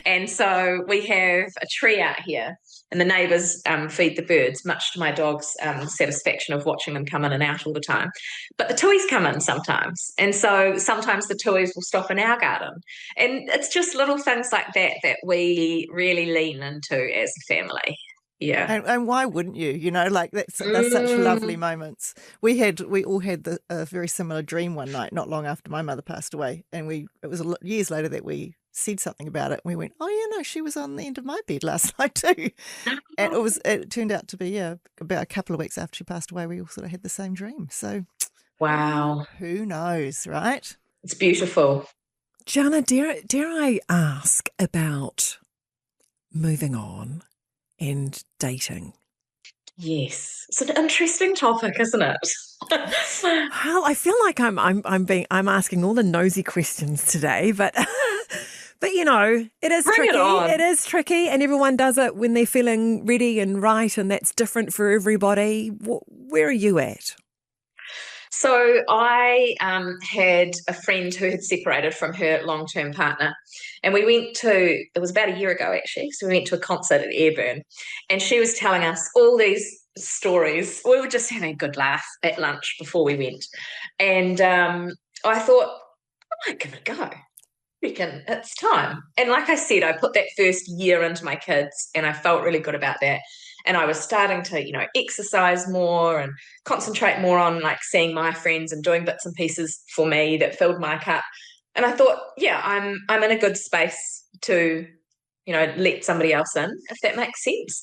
And so we have a tree out here, and the neighbours feed the birds, much to my dog's satisfaction of watching them come in and out all the time. But the tuis come in sometimes, and so sometimes the tuis will stop in our garden. And it's just little things like that we really lean into as a family. Yeah. And why wouldn't you? That's such lovely moments. We all had a very similar dream one night, not long after my mother passed away. And it was years later that we said something about it. And we went, oh, yeah, no, she was on the end of my bed last night too. And it turned out to be, about a couple of weeks after she passed away, we all sort of had the same dream. So, wow. Who knows, right? It's beautiful. Jana, dare I ask about moving on and dating? Yes, it's an interesting topic, isn't it? Well, I feel like I'm asking all the nosy questions today, but it is Bring tricky. it on. It is tricky, and everyone does it when they're feeling ready and right, and that's different for everybody. Where are you at? So I had a friend who had separated from her long-term partner, and it was about a year ago actually, so we went to a concert at Airburn, and she was telling us all these stories. We were just having a good laugh at lunch before we went, and I thought, I might give it a go. It's time. And like I said, I put that first year into my kids, and I felt really good about that. And I was starting to, exercise more and concentrate more on like seeing my friends and doing bits and pieces for me that filled my cup. And I thought, yeah, I'm in a good space to, let somebody else in, if that makes sense.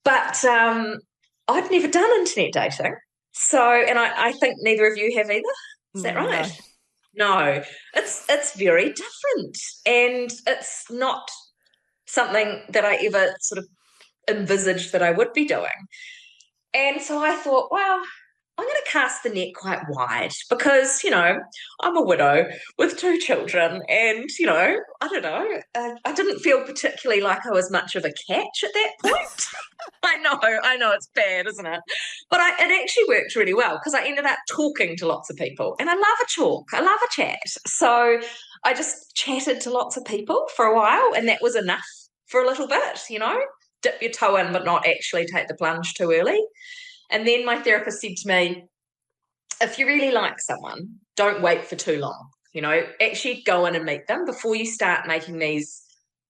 But I'd never done internet dating. So, and I think neither of you have either. Is that right? No, it's very different, and it's not something that I ever sort of envisaged that I would be doing. And so I thought, well, I'm going to cast the net quite wide because, I'm a widow with 2 children, and, I don't know, I didn't feel particularly like I was much of a catch at that point. I know it's bad, isn't it? But it actually worked really well because I ended up talking to lots of people, and I love a talk. I love a chat. So I just chatted to lots of people for a while, and that was enough for a little bit, dip your toe in but not actually take the plunge too early. And then my therapist said to me, if you really like someone, don't wait for too long. Actually go in and meet them before you start making these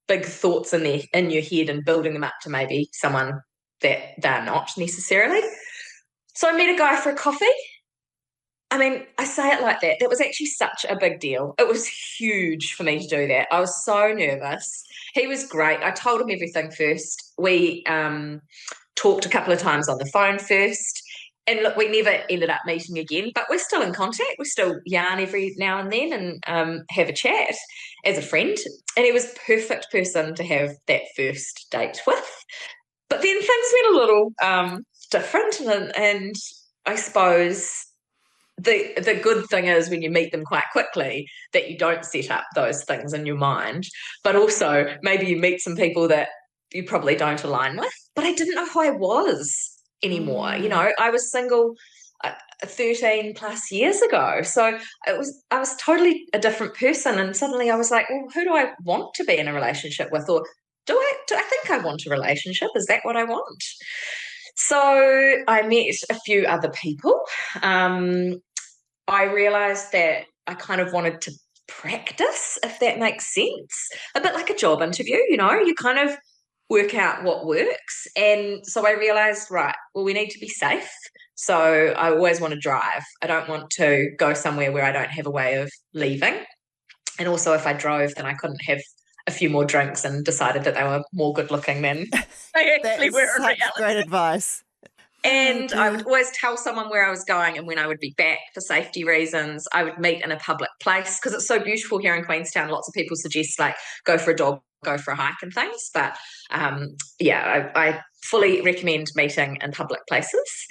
big thoughts in your head and building them up to maybe someone that they're not necessarily. So I met a guy for a coffee. I mean, I say it like that. That was actually such a big deal. It was huge for me to do that. I was so nervous. He was great. I told him everything first. We talked a couple of times on the phone first. And look, we never ended up meeting again, but we're still in contact. We still yarn every now and then and have a chat as a friend. And he was a perfect person to have that first date with. But then things went a little different. And I suppose the good thing is when you meet them quite quickly that you don't set up those things in your mind. But also maybe you meet some people that you probably don't align with. But I didn't know who I was anymore. I was single 13 plus years ago. So I was totally a different person. And suddenly I was like, well, who do I want to be in a relationship with? Or do I think I want a relationship? Is that what I want? So I met a few other people. I realized that I kind of wanted to practice, if that makes sense. A bit like a job interview, you kind of work out what works. And so I realized, right, well, we need to be safe. So I always want to drive. I don't want to go somewhere where I don't have a way of leaving. And also if I drove, then I couldn't have a few more drinks and decided that they were more good looking than they actually were in reality. Great advice. And I would always tell someone where I was going and when I would be back for safety reasons. I would meet in a public place because it's so beautiful here in Queenstown. Lots of people suggest like go for a dog, go for a hike and things. But I fully recommend meeting in public places.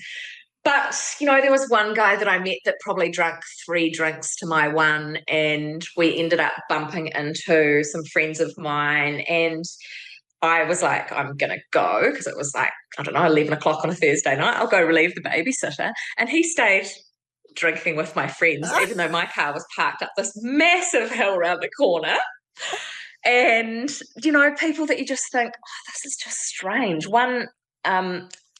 But, there was one guy that I met that probably drank 3 drinks to my one, and we ended up bumping into some friends of mine, and I was like, I'm going to go because it was like, I don't know, 11 o'clock on a Thursday night. I'll go relieve the babysitter. And he stayed drinking with my friends, even though my car was parked up this massive hill around the corner. And, people that you just think, this is just strange. One,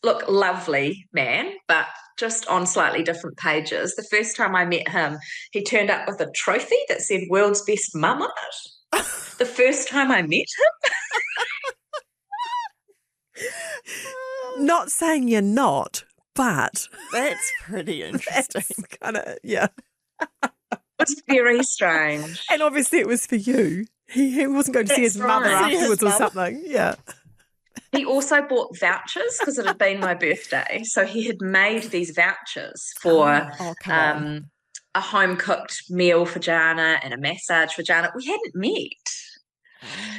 look, lovely man, but just on slightly different pages. The first time I met him, he turned up with a trophy that said world's best mum on it. The first time I met him. Not saying you're not, but that's pretty interesting. Kind of, yeah. It's very strange. And obviously it was for you. He wasn't going to see his mother afterwards or something. Yeah. He also bought vouchers because it had been my birthday. So he had made these vouchers for a home-cooked meal for Jana and a massage for Jana. We hadn't met.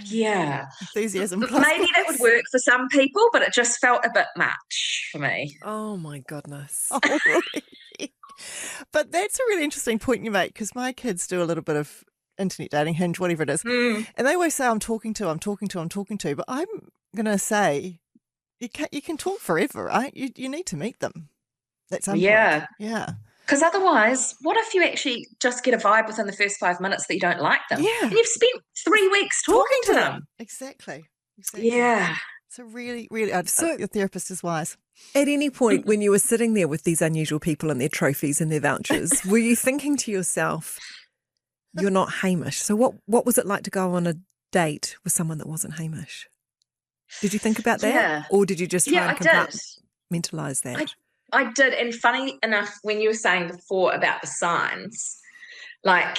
Yeah. Enthusiasm. Maybe that would work for some people, but it just felt a bit much for me. Oh, my goodness. Oh, really? But that's a really interesting point you make because my kids do a little bit of internet dating, Hinge, whatever it is. And they always say, I'm talking to. But I'm going to say you can talk forever, right? You need to meet them. That's yeah. Yeah. Because otherwise, what if you actually just get a vibe within the first 5 minutes that you don't like them? Yeah. And you've spent 3 weeks talking to them. Exactly. Yeah. So really, really, your therapist is wise. At any point when you were sitting there with these unusual people and their trophies and their vouchers, were you thinking to yourself, you're not Hamish? So what was it like to go on a date with someone that wasn't Hamish? Did you think about that? Yeah. Or did you just try and did. compartmentalise that? I did. And funny enough, when you were saying before about the signs, like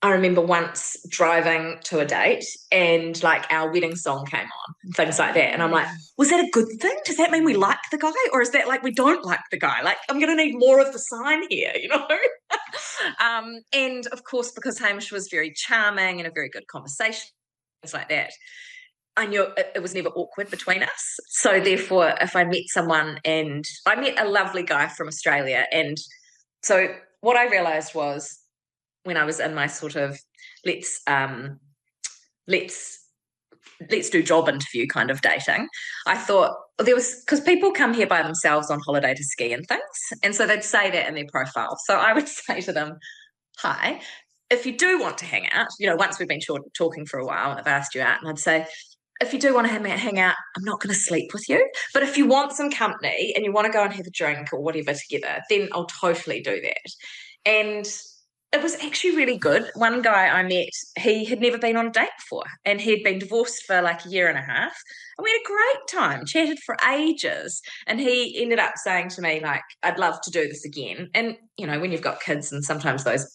I remember once driving to a date and like our wedding song came on and things like that. And I'm like, was that a good thing? Does that mean we like the guy? Or is that like we don't like the guy? Like I'm going to need more of the sign here, And of course, because Hamish was very charming and a very good conversation, things like that, I knew it was never awkward between us. So therefore, if I met someone, and I met a lovely guy from Australia, and so what I realised was when I was in my sort of let's do job interview kind of dating, I thought because people come here by themselves on holiday to ski and things, and so they'd say that in their profile. So I would say to them, hi, if you do want to hang out, once we've been talking for a while and I've asked you out, and I'd say, if you do want to hang out, I'm not going to sleep with you. But if you want some company and you want to go and have a drink or whatever together, then I'll totally do that. And it was actually really good. One guy I met, he had never been on a date before, and he'd been divorced for like a year and a half. And we had a great time, chatted for ages. And he ended up saying to me, like, I'd love to do this again. And, when you've got kids and sometimes those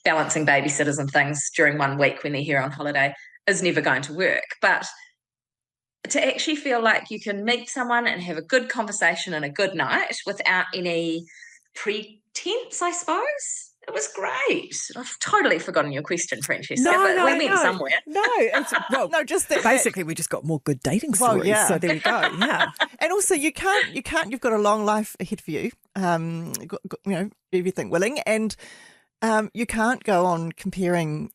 balancing babysitters and things during 1 week when they're here on holiday is never going to work. But to actually feel like you can meet someone and have a good conversation and a good night without any pretense, I suppose. It was great. I've totally forgotten your question, Francesca, but we went somewhere. No, just that. Basically, we just got more good dating stories. Well, yeah. So there we go. Yeah. And also, you can't. You've got a long life ahead for you. Everything willing, and you can't go on comparing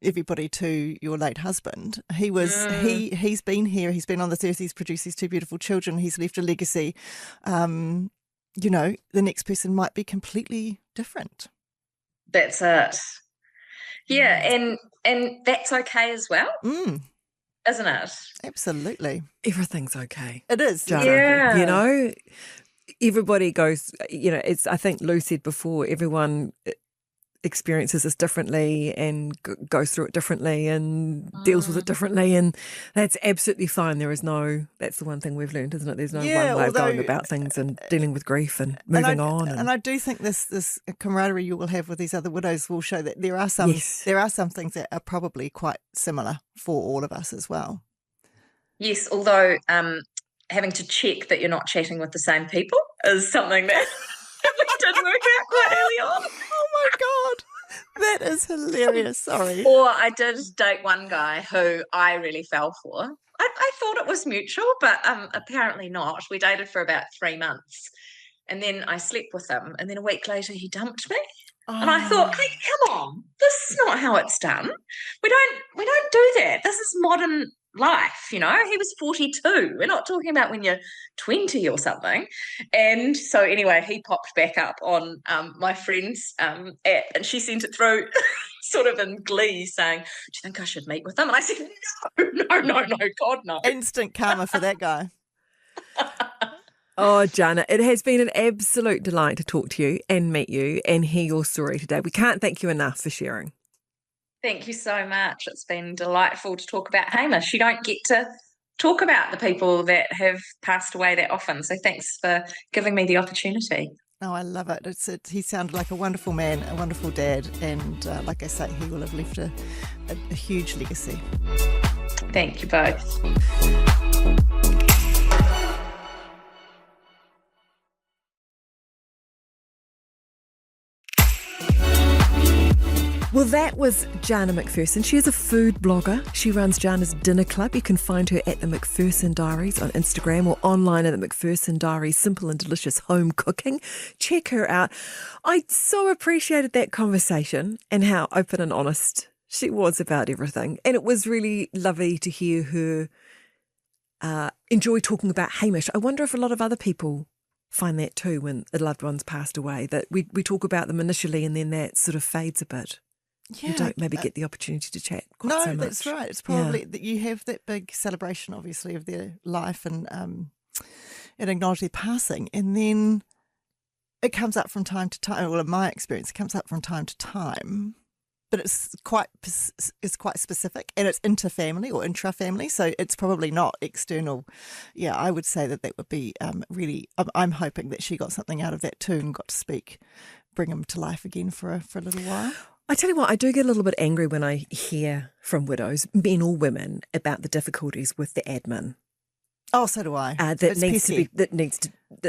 everybody to your late husband. He was he's been here, he's been on this earth, he's produced these 2 beautiful children, he's left a legacy. The next person might be completely different. That's it. Yeah, and that's okay as well. Isn't it? Absolutely. Everything's okay. It is. Jana. Yeah. Everybody goes, I think Lou said before, everyone experiences this differently and goes through it differently and deals with it differently, and that's absolutely fine. That's the one thing we've learned, isn't it? There's no one way of going about things and dealing with grief and moving on. And I do think this camaraderie you will have with these other widows will show that there are some things that are probably quite similar for all of us as well. Yes, although having to check that you're not chatting with the same people is something that we did work out quite early on. Oh my God. That is hilarious. Sorry. Or I did date one guy who I really fell for. I thought it was mutual, but apparently not. We dated for about 3 months. And then I slept with him. And then a week later, he dumped me. Oh. And I thought, hey, come on. This is not how it's done. We don't do that. This is modern life, you know. He was 42. We're not talking about when you're 20 or something. And so anyway, he popped back up on my friend's app, and she sent it through sort of in glee saying, do you think I should meet with him? And I said, no, God, no. Instant karma for that guy. Oh, Jana, it has been an absolute delight to talk to you and meet you and hear your story today. We can't thank you enough for sharing. Thank you so much. It's been delightful to talk about Hamish. You don't get to talk about the people that have passed away that often. So thanks for giving me the opportunity. Oh, I love it. He sounded like a wonderful man, a wonderful dad. And like I say, he will have left a huge legacy. Thank you both. Well, that was Jana McPherson. She is a food blogger. She runs Jana's Dinner Club. You can find her at the McPherson Diaries on Instagram or online at the McPherson Diaries, simple and delicious home cooking. Check her out. I so appreciated that conversation and how open and honest she was about everything. And it was really lovely to hear her enjoy talking about Hamish. I wonder if a lot of other people find that too when a loved one's passed away, that we talk about them initially and then that sort of fades a bit. Yeah, you don't maybe get the opportunity to chat quite so much. No, that's right. It's probably that you have that big celebration, obviously, of their life and acknowledge their passing. And then it comes up from time to time. Well, in my experience, it comes up from time to time. But it's quite specific, and it's inter-family or intra-family, so it's probably not external. Yeah, I would say that would be really. I'm hoping that she got something out of that too and got to bring him to life again for a little while. I tell you what, I do get a little bit angry when I hear from widows, men or women, about the difficulties with the admin. Oh, so do I. That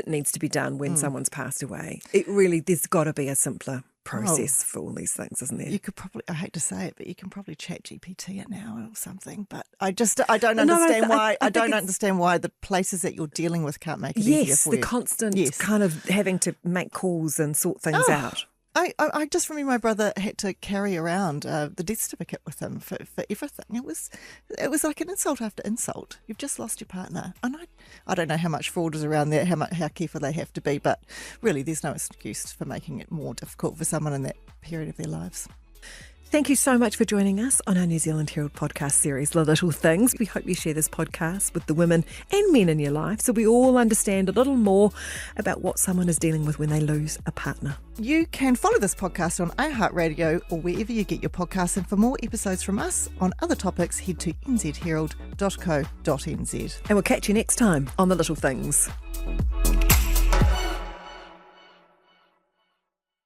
needs to be done when someone's passed away. It really, there's got to be a simpler process for all these things, isn't there? You could probably, I hate to say it, but you can probably chat GPT it now or something. But I don't understand why. I don't understand why the places that you're dealing with can't make it easier for you. Yes, the constant kind of having to make calls and sort things out. I just remember my brother had to carry around the death certificate with him for everything. It was like an insult after insult. You've just lost your partner. And I don't know how much fraud is around there, how careful they have to be, but really there's no excuse for making it more difficult for someone in that period of their lives. Thank you so much for joining us on our New Zealand Herald podcast series, The Little Things. We hope you share this podcast with the women and men in your life so we all understand a little more about what someone is dealing with when they lose a partner. You can follow this podcast on iHeartRadio or wherever you get your podcasts. And for more episodes from us on other topics, head to nzherald.co.nz. And we'll catch you next time on The Little Things.